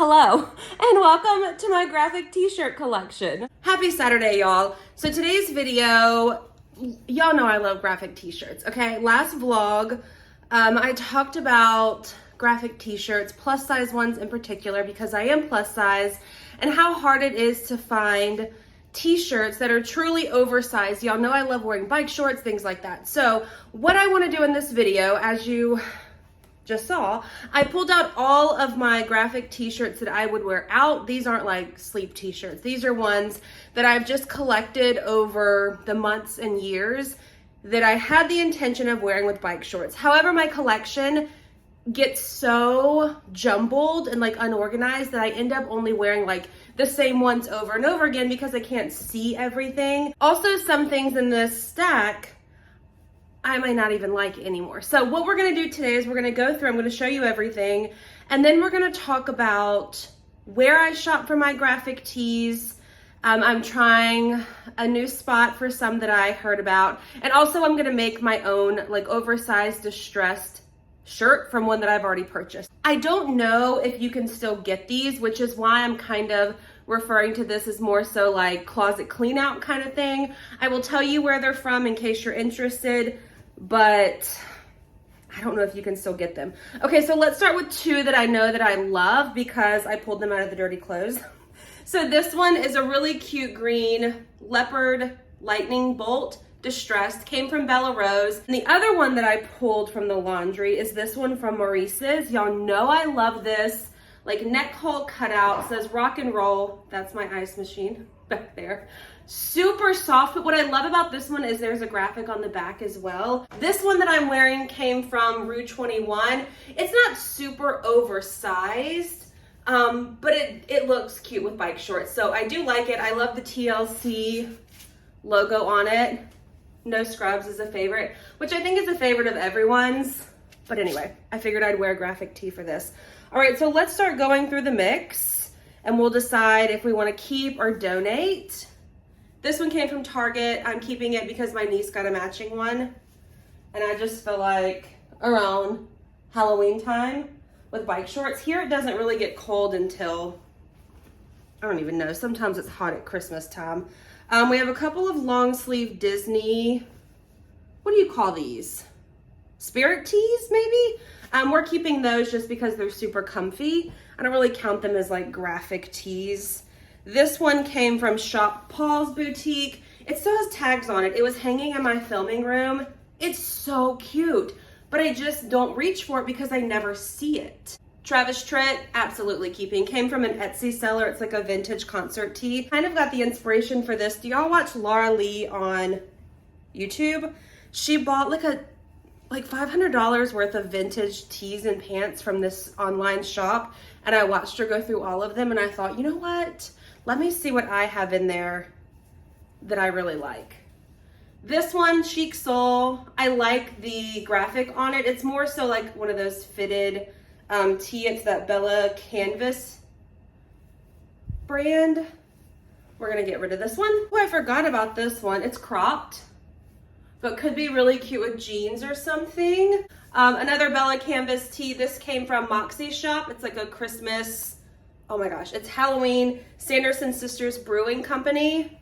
Hello, and welcome to my graphic t-shirt collection. Happy Saturday, y'all. So today's video, y'all know I love graphic t-shirts, okay? Last vlog, I talked about graphic t-shirts, plus size ones in particular, because I am plus size, and how hard it is to find t-shirts that are truly oversized. Y'all know I love wearing bike shorts, things like that. So what I want to do in this video, as you just saw, I pulled out all of my graphic t-shirts that I would wear out. These aren't like sleep t-shirts. These are ones that I've just collected over the months and years that I had the intention of wearing with bike shorts. However, my collection gets so jumbled and like unorganized that I end up only wearing like the same ones over and over again because I can't see everything. Also, some things in this stack I might not even like anymore. So what we're gonna do today is we're gonna go through, I'm gonna show you everything, and then we're gonna talk about where I shop for my graphic tees. I'm trying a new spot for some that I heard about. And also I'm gonna make my own like oversized distressed shirt from one that I've already purchased. I don't know if you can still get these, which is why I'm kind of referring to this as more so like closet clean out kind of thing. I will tell you where they're from in case you're interested, but I don't know if you can still get them. Okay, so let's start with two that I know that I love because I pulled them out of the dirty clothes. So this one is a really cute green leopard lightning bolt distressed, came from Bella Rose. And the other one that I pulled from the laundry is this one from Maurice's. Y'all know I love this. Like neck hole cutout, says rock and roll. That's my ice machine back there. Super soft, but what I love about this one is there's a graphic on the back as well. This one that I'm wearing came from Rue 21. It's not super oversized, but it looks cute with bike shorts. So I do like it. I love the TLC logo on it. No scrubs is a favorite, which I think is a favorite of everyone's. But anyway, I figured I'd wear a graphic tee for this. All right, so let's start going through the mix and we'll decide if we want to keep or donate. This one came from Target. I'm keeping it because my niece got a matching one. And I just feel like around Halloween time with bike shorts. Here it doesn't really get cold until, I don't even know, sometimes it's hot at Christmas time. We have a couple of long sleeve Disney, what do you call these? Spirit tees, maybe? We're keeping those just because they're super comfy. I don't really count them as like graphic tees. This one came from Shop Paul's Boutique. It still has tags on it. It was hanging in my filming room. It's so cute, but I just don't reach for it because I never see it. Travis Tritt, absolutely keeping. Came from an Etsy seller. It's like a vintage concert tee. Kind of got the inspiration for this. Do y'all watch Laura Lee on YouTube? She bought like $500 worth of vintage tees and pants from this online shop, and I watched her go through all of them, and I thought, you know what? Let me see what I have in there that I really like. This one, Chic Soul, I like the graphic on it. It's more so like one of those fitted tee. It's that Bella Canvas brand. We're gonna get rid of this one. Oh, I forgot about this one. It's cropped, but could be really cute with jeans or something. Another Bella Canvas tee. This came from Moxie's shop. It's like a Christmas, oh my gosh, it's Halloween, Sanderson Sisters Brewing Company,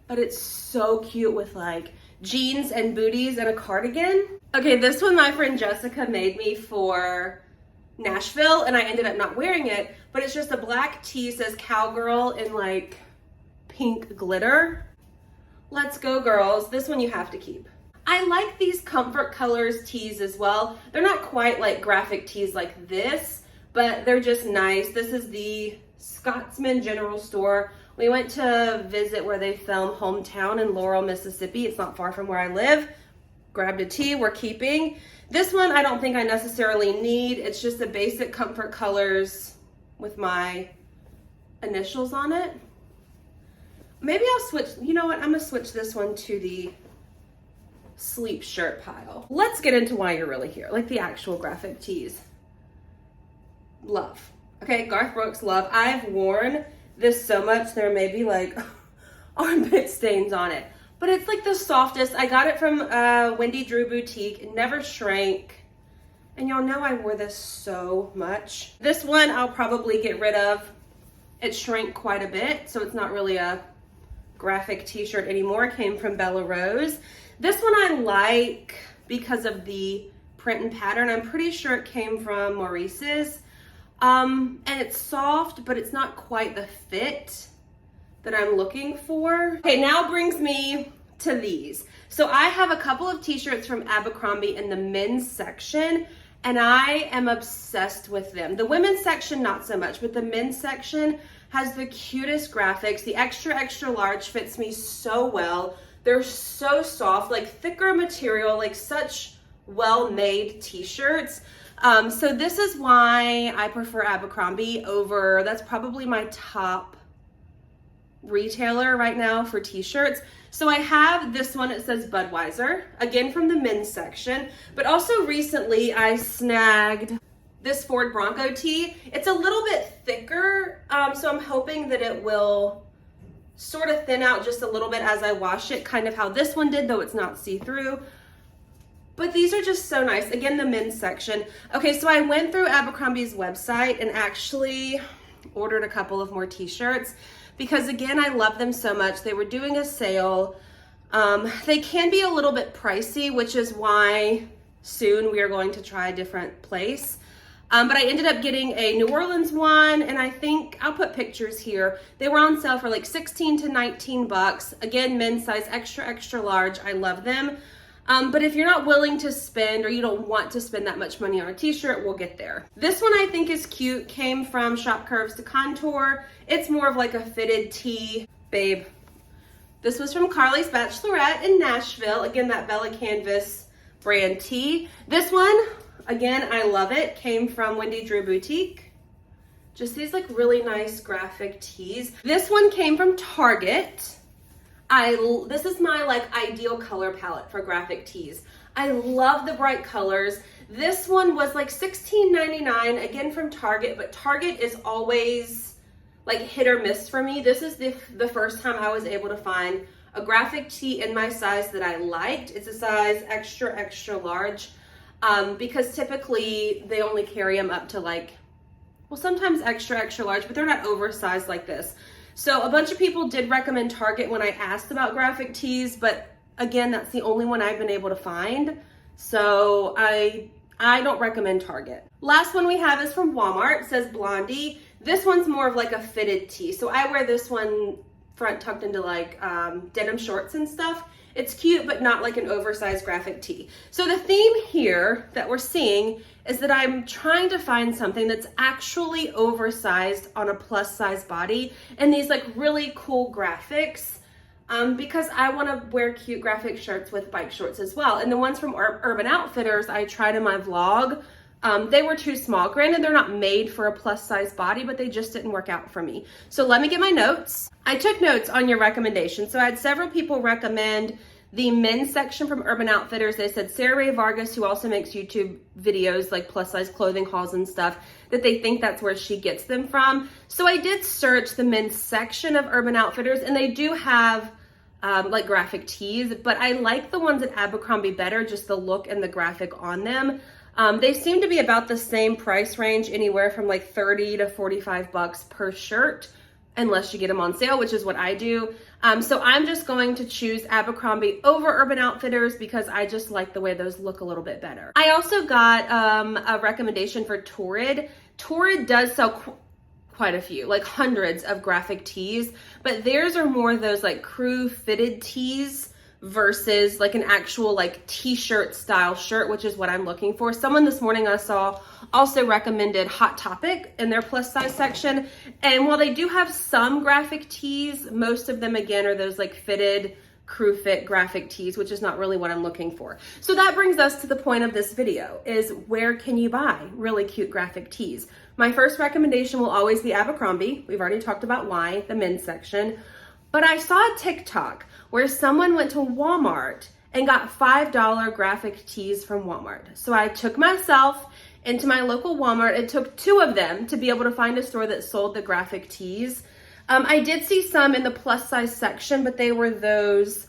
but it's so cute with like jeans and booties and a cardigan. Okay, this one my friend Jessica made me for Nashville, and I ended up not wearing it, but it's just a black tee, says cowgirl in like pink glitter. Let's go, girls. This one you have to keep. I like these comfort colors tees as well. They're not quite like graphic tees like this, but they're just nice. This is the Scotsman General Store. We went to visit where they film Hometown in Laurel, Mississippi. It's not far from where I live. Grabbed a tee, we're keeping. This one I don't think I necessarily need. It's just the basic comfort colors with my initials on it. Maybe I'll switch, you know what? I'm gonna switch this one to the sleep shirt pile. Let's get into why you're really here, like the actual graphic tees. Love. Okay, Garth Brooks, love. I've worn this so much there may be like armpit stains on it, but it's like the softest. I got it from Wendy Drew Boutique. It never shrank. And y'all know I wore this so much. This one I'll probably get rid of. It shrank quite a bit, so it's not really a graphic t-shirt anymore. It came from Bella Rose. This one I like because of the print and pattern. I'm pretty sure it came from Maurice's. And it's soft, but it's not quite the fit that I'm looking for. Okay, now brings me to these. So I have a couple of t-shirts from Abercrombie in the men's section, and I am obsessed with them. The women's section, not so much, but the men's section has the cutest graphics. The extra, extra large fits me so well. They're so soft, like thicker material, like such well-made t-shirts. So this is why I prefer Abercrombie over, that's probably my top retailer right now for t-shirts. So I have this one, it says Budweiser, again from the men's section, but also recently I snagged this Ford Bronco tee. It's a little bit thicker, so I'm hoping that it will sort of thin out just a little bit as I wash it, kind of how this one did, though it's not see-through. But these are just so nice. Again, the men's section. Okay, so I went through Abercrombie's website and actually ordered a couple of more t-shirts because again, I love them so much. They were doing a sale. They can be a little bit pricey, which is why soon we are going to try a different place. But I ended up getting a New Orleans one, and I think I'll put pictures here. They were on sale for like 16 to 19 bucks. Again, men's size, extra, extra large. I love them. But if you're not willing to spend or you don't want to spend that much money on a t-shirt, we'll get there. This one I think is cute, came from Shop Curves to Contour. It's more of like a fitted tee. Babe, this was from Carly's Bachelorette in Nashville. Again, that Bella Canvas brand tee. This one, again, I love it. Came from Wendy Drew Boutique. Just these like really nice graphic tees. This one came from Target. This is my like ideal color palette for graphic tees. I love the bright colors. This one was like $16.99, again from Target, but Target is always like hit or miss for me. This is the first time I was able to find a graphic tee in my size that I liked. It's a size extra, extra large, because typically they only carry them up to like, well, sometimes extra, extra large, but they're not oversized like this. So a bunch of people did recommend Target when I asked about graphic tees, but again, that's the only one I've been able to find. So I don't recommend Target. Last one we have is from Walmart. It says Blondie. This one's more of like a fitted tee. So I wear this one front tucked into like denim shorts and stuff. It's cute, but not like an oversized graphic tee. So the theme here that we're seeing is that I'm trying to find something that's actually oversized on a plus size body and these like really cool graphics, because I want to wear cute graphic shirts with bike shorts as well. And the ones from Urban Outfitters I tried in my vlog, they were too small. Granted, they're not made for a plus size body, but they just didn't work out for me. So let me get my notes. I took notes on your recommendations. So I had several people recommend the men's section from Urban Outfitters. They said Sarah Ray Vargas, who also makes YouTube videos like plus size clothing hauls and stuff, that they think that's where she gets them from. So I did search the men's section of Urban Outfitters, and they do have like graphic tees, but I like the ones at Abercrombie better, just the look and the graphic on them. They seem to be about the same price range, anywhere from like 30 to 45 bucks per shirt, unless you get them on sale, which is what I do. So I'm just going to choose Abercrombie over Urban Outfitters because I just like the way those look a little bit better. I also got a recommendation for Torrid. Torrid does sell quite a few, like hundreds of graphic tees, but theirs are more of those like crew fitted tees versus like an actual like t-shirt style shirt, which is what I'm looking for. Someone this morning I saw also recommended Hot Topic in their plus size section. And while they do have some graphic tees, most of them again are those like fitted crew fit graphic tees, which is not really what I'm looking for. So that brings us to the point of this video, is where can you buy really cute graphic tees? My first recommendation will always be Abercrombie. We've already talked about why, the men's section. But I saw a TikTok where someone went to Walmart and got $5 graphic tees from Walmart. So I took myself into my local Walmart. It took 2 of them to be able to find a store that sold the graphic tees. I did see some in the plus size section, but they were those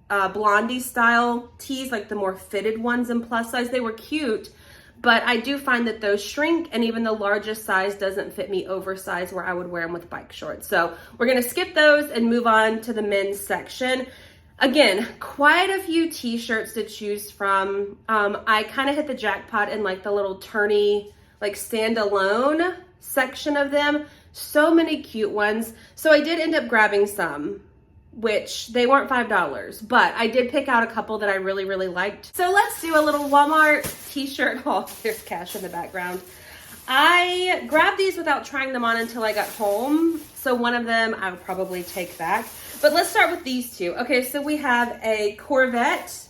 Blondie style tees, like the more fitted ones in plus size. They were cute, but I do find that those shrink, and even the largest size doesn't fit me oversized where I would wear them with bike shorts. So we're gonna skip those and move on to the men's section. Again, quite a few t-shirts to choose from. I kind of hit the jackpot in like the little turny, like standalone section of them. So many cute ones. So I did end up grabbing some, which they weren't $5, but I did pick out a couple that I really, really liked. So let's do a little Walmart t-shirt haul. There's Cash in the background. I grabbed these without trying them on until I got home. So one of them I would probably take back. But let's start with these two. Okay, so we have a Corvette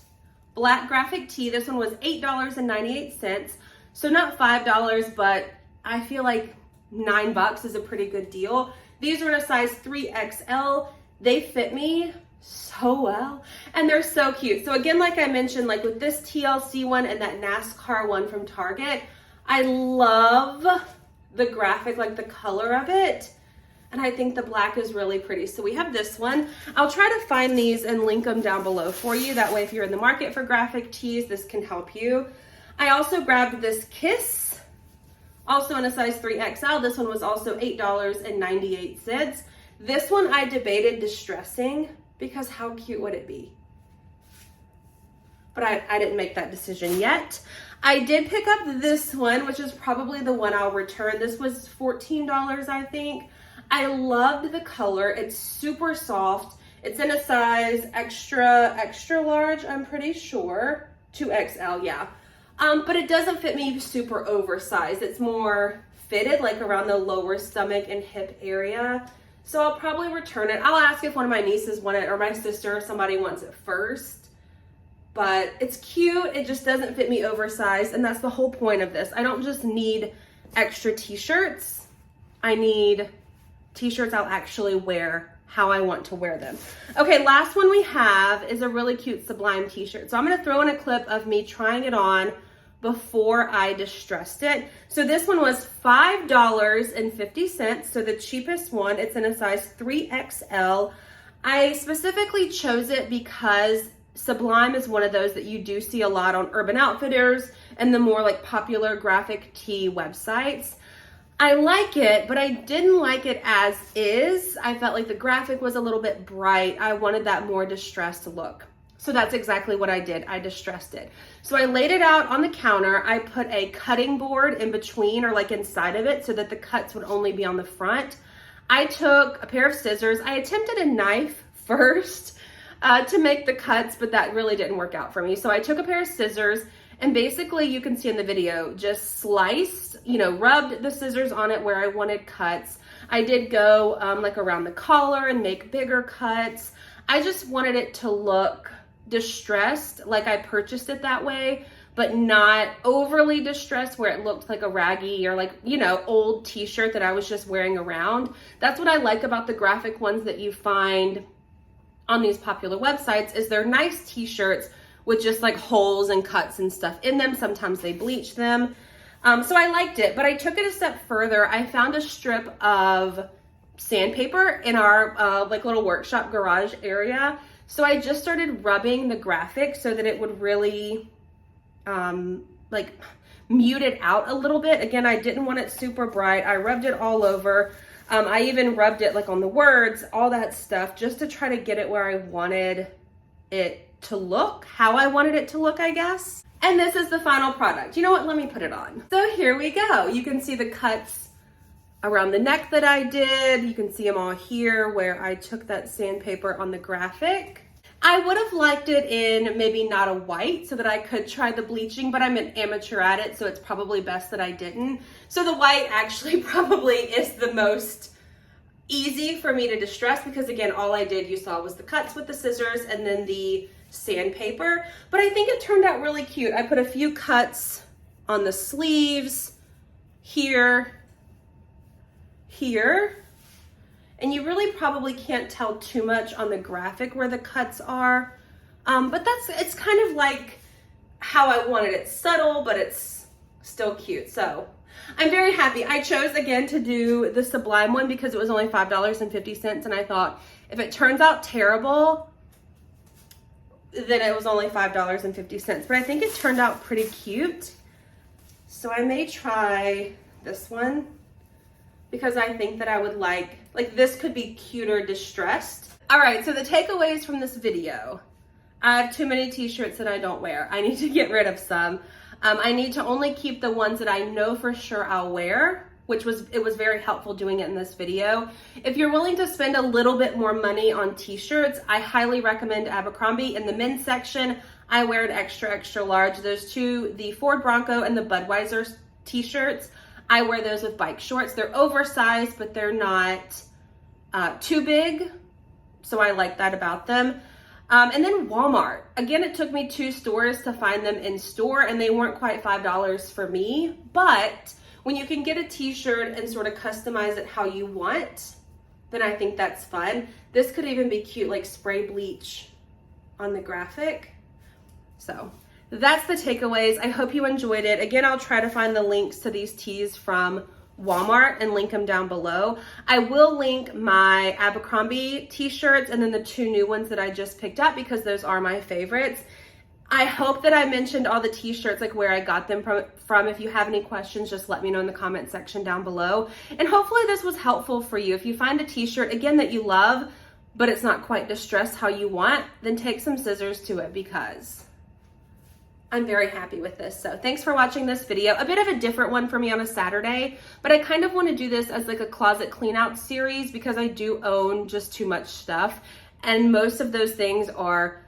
black graphic tee. This one was $8.98. So not $5, but I feel like $9 is a pretty good deal. These are in a size 3XL. They fit me so well, and they're so cute. So again, like I mentioned, like with this TLC one and that NASCAR one from Target, I love the graphic, like the color of it. And I think the black is really pretty. So we have this one. I'll try to find these and link them down below for you. That way, if you're in the market for graphic tees, this can help you. I also grabbed this Kiss, also in a size 3XL. This one was also $8.98. This one I debated distressing because how cute would it be? But I didn't make that decision yet. I did pick up this one, which is probably the one I'll return. This was $14, I think. I loved the color. It's super soft. It's in a size extra large, I'm pretty sure. 2XL, yeah. But it doesn't fit me super oversized. It's more fitted, like around the lower stomach and hip area. So I'll probably return it. I'll ask if one of my nieces want it or my sister or somebody wants it first. But it's cute. It just doesn't fit me oversized. And that's the whole point of this. I don't just need extra t-shirts. I need t-shirts I'll actually wear how I want to wear them. Okay, last one we have is a really cute Sublime t-shirt. So I'm gonna throw in a clip of me trying it on before I distressed it. So this one was $5.50. So the cheapest one, it's in a size 3XL. I specifically chose it because Sublime is one of those that you do see a lot on Urban Outfitters and the more like popular graphic tee websites. I like it, but I didn't like it as is. I felt like the graphic was a little bit bright. I wanted that more distressed look. So that's exactly what I did. I distressed it. So I laid it out on the counter. I put a cutting board in between or like inside of it so that the cuts would only be on the front. I took a pair of scissors. I attempted a knife first to make the cuts, but that really didn't work out for me. So I took a pair of scissors and basically you can see in the video, just sliced, rubbed the scissors on it where I wanted cuts. I did go like around the collar and make bigger cuts. I just wanted it to look distressed, like I purchased it that way, but not overly distressed where it looked like a raggy or like, old t-shirt that I was just wearing around. That's what I like about the graphic ones that you find on these popular websites is they're nice t-shirts with just like holes and cuts and stuff in them. Sometimes they bleach them. So I liked it, but I took it a step further. I found a strip of sandpaper in our like little workshop garage area. So I just started rubbing the graphic so that it would really like mute it out a little bit. Again, I didn't want it super bright. I rubbed it all over. I even rubbed it like on the words, all that stuff, just to try to get it where I wanted it to look, how I wanted it to look, I guess. And this is the final product. You know what? Let me put it on. So here we go. You can see the cuts around the neck that I did. You can see them all here where I took that sandpaper on the graphic. I would have liked it in maybe not a white so that I could try the bleaching, but I'm an amateur at it, so it's probably best that I didn't. So the white actually probably is the most easy for me to distress because again, all I did, you saw, was the cuts with the scissors and then the sandpaper, but I think it turned out really cute. I put a few cuts on the sleeves here, and you really probably can't tell too much on the graphic where the cuts are, but it's kind of like how I wanted it, subtle, but it's still cute. So I'm very happy. I chose again to do the Sublime one because it was only $5.50, and I thought if it turns out terrible, then it was only $5.50, but I think it turned out pretty cute. So I may try this one because I think that I would like this could be cuter distressed. All right, so the takeaways from this video. I have too many t-shirts that I don't wear. I need to get rid of some. I need to only keep the ones that I know for sure I'll wear, it was very helpful doing it in this video. If you're willing to spend a little bit more money on t-shirts, I highly recommend Abercrombie. In the men's section, I wear an extra large. Those two, the Ford Bronco and the Budweiser t-shirts, I wear those with bike shorts. They're oversized, but they're not too big. So I like that about them. And then Walmart. Again, it took me 2 stores to find them in store, and they weren't quite $5 for me. But when you can get a t-shirt and sort of customize it how you want, then I think that's fun. This could even be cute, like spray bleach on the graphic. So that's the takeaways. I hope you enjoyed it. Again, I'll try to find the links to these tees from Walmart and link them down below. I will link my Abercrombie t-shirts and then the 2 new ones that I just picked up because those are my favorites. I hope that I mentioned all the t-shirts, like where I got them from. If you have any questions, just let me know in the comment section down below. And hopefully this was helpful for you. If you find a t-shirt, again, that you love, but it's not quite distressed how you want, then take some scissors to it because I'm very happy with this. So thanks for watching this video. A bit of a different one for me on a Saturday, but I kind of want to do this as like a closet clean out series because I do own just too much stuff. And most of those things are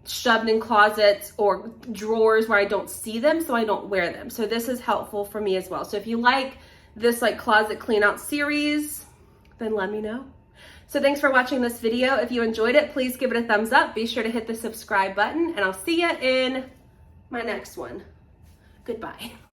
shoved in closets or drawers where I don't see them, so I don't wear them. So this is helpful for me as well. So if you like this like closet clean out series, then let me know. So thanks for watching this video. If you enjoyed it, please give it a thumbs up. Be sure to hit the subscribe button, and I'll see you in my next one. Goodbye.